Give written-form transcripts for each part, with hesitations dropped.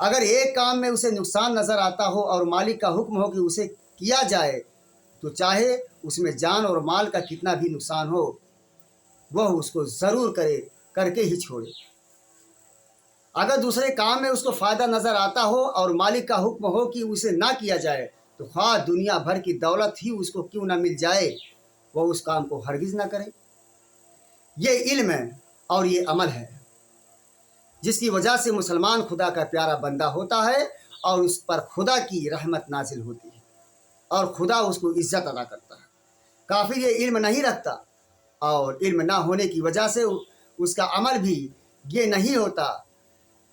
اگر ایک کام میں اسے نقصان نظر آتا ہو اور مالک کا حکم ہو کہ اسے کیا جائے تو چاہے اس میں جان اور مال کا کتنا بھی نقصان ہو وہ اس کو ضرور کر کے ہی چھوڑے۔ اگر دوسرے کام میں اس کو فائدہ نظر آتا ہو اور مالک کا حکم ہو کہ اسے نہ کیا جائے تو خواہ دنیا بھر کی دولت ہی اس کو کیوں نہ مل جائے وہ اس کام کو ہرگز نہ کرے۔ یہ علم ہے اور یہ عمل ہے جس کی وجہ سے مسلمان خدا کا پیارا بندہ ہوتا ہے اور اس پر خدا کی رحمت نازل ہوتی ہے اور خدا اس کو عزت ادا کرتا ہے۔ کافر یہ علم نہیں رکھتا اور علم نہ ہونے کی وجہ سے اس کا عمل بھی یہ نہیں ہوتا،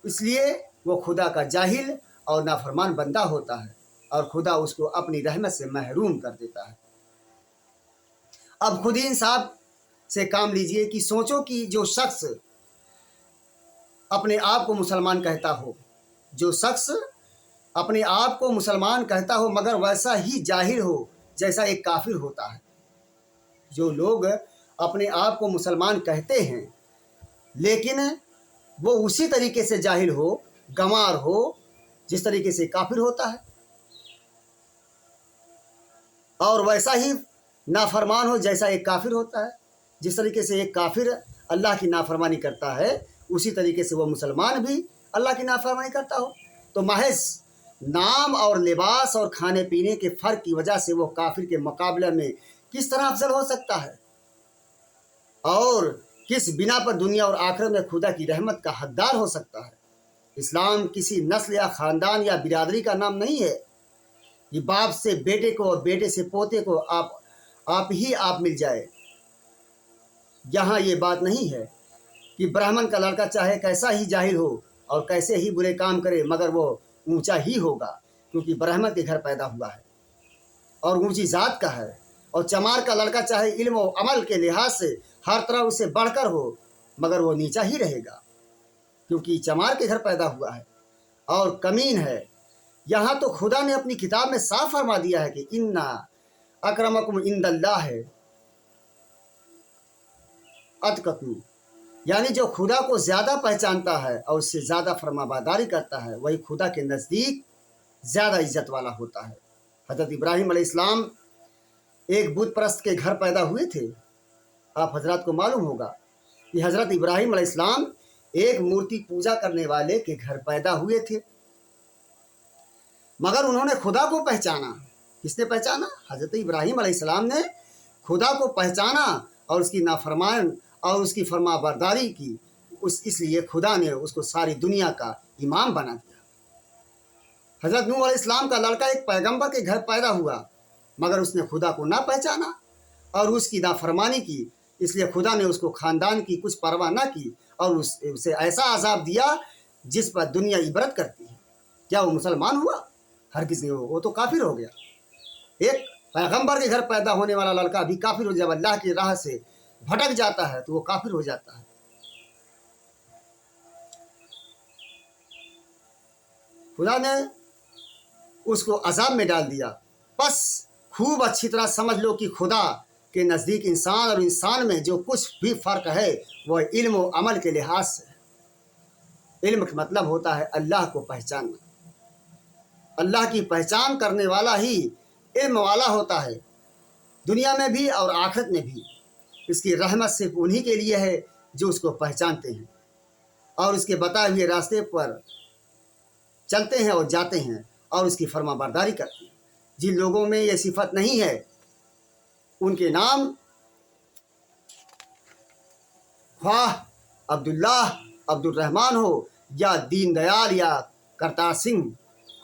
اس لیے وہ خدا کا جاہل اور نافرمان بندہ ہوتا ہے اور خدا اس کو اپنی رحمت سے محروم کر دیتا ہے۔ اب خود ہی انصاف سے کام لیجئے کہ سوچو کہ جو شخص اپنے آپ کو مسلمان کہتا ہو اپنے آپ کو مسلمان کہتا ہو مگر ویسا ہی جاہل ہو جیسا ایک کافر ہوتا ہے۔ جو لوگ اپنے آپ کو مسلمان کہتے ہیں لیکن وہ اسی طریقے سے جاہل ہو، گنوار ہو جس طریقے سے کافر ہوتا ہے، اور ویسا ہی نافرمان ہو جیسا ایک کافر ہوتا ہے۔ جس طریقے سے ایک کافر اللہ کی نافرمانی کرتا ہے اسی طریقے سے وہ مسلمان بھی اللہ کی نافرمانی کرتا ہو، تو محض نام اور لباس اور کھانے پینے کے فرق کی وجہ سے وہ کافر کے مقابلے میں کس طرح افضل ہو سکتا ہے اور کس بنا پر دنیا اور آخرت میں خدا کی رحمت کا حقدار ہو سکتا ہے۔ اسلام کسی نسل یا خاندان یا برادری کا نام نہیں ہے۔ یہ باپ سے بیٹے کو اور بیٹے سے پوتے کو آپ مل جائے۔ یہاں یہ بات نہیں ہے کہ برہمن کا لڑکا چاہے کیسا ہی جاہل ہو اور کیسے ہی برے کام کرے مگر وہ اونچا ہی ہوگا کیونکہ برہمن کے گھر پیدا ہوا ہے اور اونچی ذات کا ہے، اور چمار کا لڑکا چاہے علم و عمل کے لحاظ سے ہر طرح اسے بڑھ کر ہو مگر وہ نیچا ہی رہے گا کیونکہ چمار کے گھر پیدا ہوا ہے اور کمین ہے۔ یہاں تو خدا نے اپنی کتاب میں صاف فرما دیا ہے کہ انا اکرمکم عند اللہ اتقاکم، یعنی جو خدا کو زیادہ پہچانتا ہے اور اس سے زیادہ فرما برداری کرتا ہے وہی خدا کے نزدیک زیادہ عزت والا ہوتا ہے۔ حضرت ابراہیم علیہ السلام ایک بت پرست کے گھر پیدا ہوئے تھے۔ آپ حضرات کو معلوم ہوگا کہ حضرت ابراہیم علیہ السلام ایک مورتی پوجا کرنے والے کے گھر پیدا ہوئے تھے مگر انہوں نے خدا کو پہچانا۔ کس نے پہچانا؟ حضرت ابراہیم علیہ السلام نے خدا کو پہچانا اور اس کی نافرمان اور اس کی فرما برداری کی، اس لیے خدا نے اس کو ساری دنیا کا امام بنا دیا۔ حضرت نوح علیہ السلام کا لڑکا ایک پیغمبر کے گھر پیدا ہوا مگر اس نے خدا کو نہ پہچانا اور اس کی نافرمانی کی، اس لیے خدا نے اس کو خاندان کی کچھ پرواہ نہ کی اور اسے ایسا عذاب دیا جس پر دنیا عبرت کرتی ہے۔ کیا وہ مسلمان ہوا؟ ہرگز نہیں، وہ تو کافر ہو گیا۔ ایک پیغمبر کے گھر پیدا ہونے والا لڑکا بھی کافر ہو، جب اللہ کی راہ سے بھٹک جاتا ہے تو وہ کافر ہو جاتا ہے۔ خدا نے اس کو عذاب میں ڈال دیا۔ بس خوب اچھی طرح سمجھ لو کہ خدا کے نزدیک انسان اور انسان میں جو کچھ بھی فرق ہے وہ علم و عمل کے لحاظ سے ہے۔ علم کا مطلب ہوتا ہے اللہ کو پہچاننا۔ اللہ کی پہچان کرنے والا ہی علم والا ہوتا ہے، دنیا میں بھی اور آخرت میں بھی۔ اس کی رحمت صرف انہی کے لیے ہے جو اس کو پہچانتے ہیں اور اس کے بتائے ہوئے راستے پر چلتے ہیں اور جاتے ہیں اور اس کی فرما برداری کرتے ہیں۔ جن لوگوں میں یہ صفت نہیں ہے ان کے نام خواہ عبداللہ، عبد الرحمن ہو یا دین دیال یا کرتار سنگھ،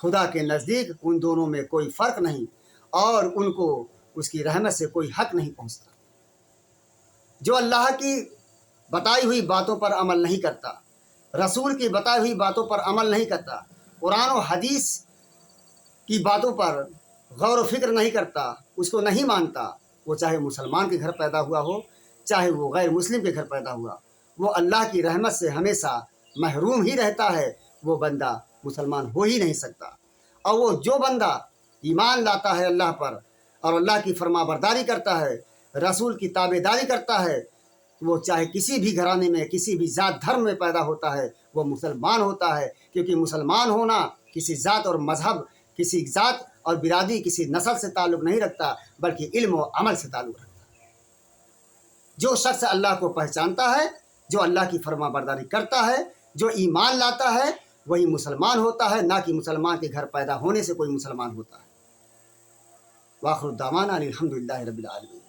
خدا کے نزدیک ان دونوں میں کوئی فرق نہیں اور ان کو اس کی رحمت سے کوئی حق نہیں پہنچتا۔ جو اللہ کی بتائی ہوئی باتوں پر عمل نہیں کرتا، رسول کی بتائی ہوئی باتوں پر عمل نہیں کرتا، قرآن و حدیث کی باتوں پر غور و فکر نہیں کرتا، اس کو نہیں مانتا، وہ چاہے مسلمان کے گھر پیدا ہوا ہو چاہے وہ غیر مسلم کے گھر پیدا ہوا، وہ اللہ کی رحمت سے ہمیشہ محروم ہی رہتا ہے۔ وہ بندہ مسلمان ہو ہی نہیں سکتا۔ اور وہ جو بندہ ایمان لاتا ہے اللہ پر اور اللہ کی فرما برداری کرتا ہے، رسول کی تابع داری کرتا ہے، وہ چاہے کسی بھی گھرانے میں کسی بھی ذات دھرم میں پیدا ہوتا ہے وہ مسلمان ہوتا ہے، کیونکہ مسلمان ہونا کسی ذات اور مذہب، کسی ذات اور برادری، کسی نسل سے تعلق نہیں رکھتا، بلکہ علم و عمل سے تعلق رکھتا ہے۔ جو شخص اللہ کو پہچانتا ہے، جو اللہ کی فرما برداری کرتا ہے، جو ایمان لاتا ہے، وہی مسلمان ہوتا ہے، نہ کہ مسلمان کے گھر پیدا ہونے سے کوئی مسلمان ہوتا ہے۔ وآخر دعوانا الحمدللہ رب العالمین۔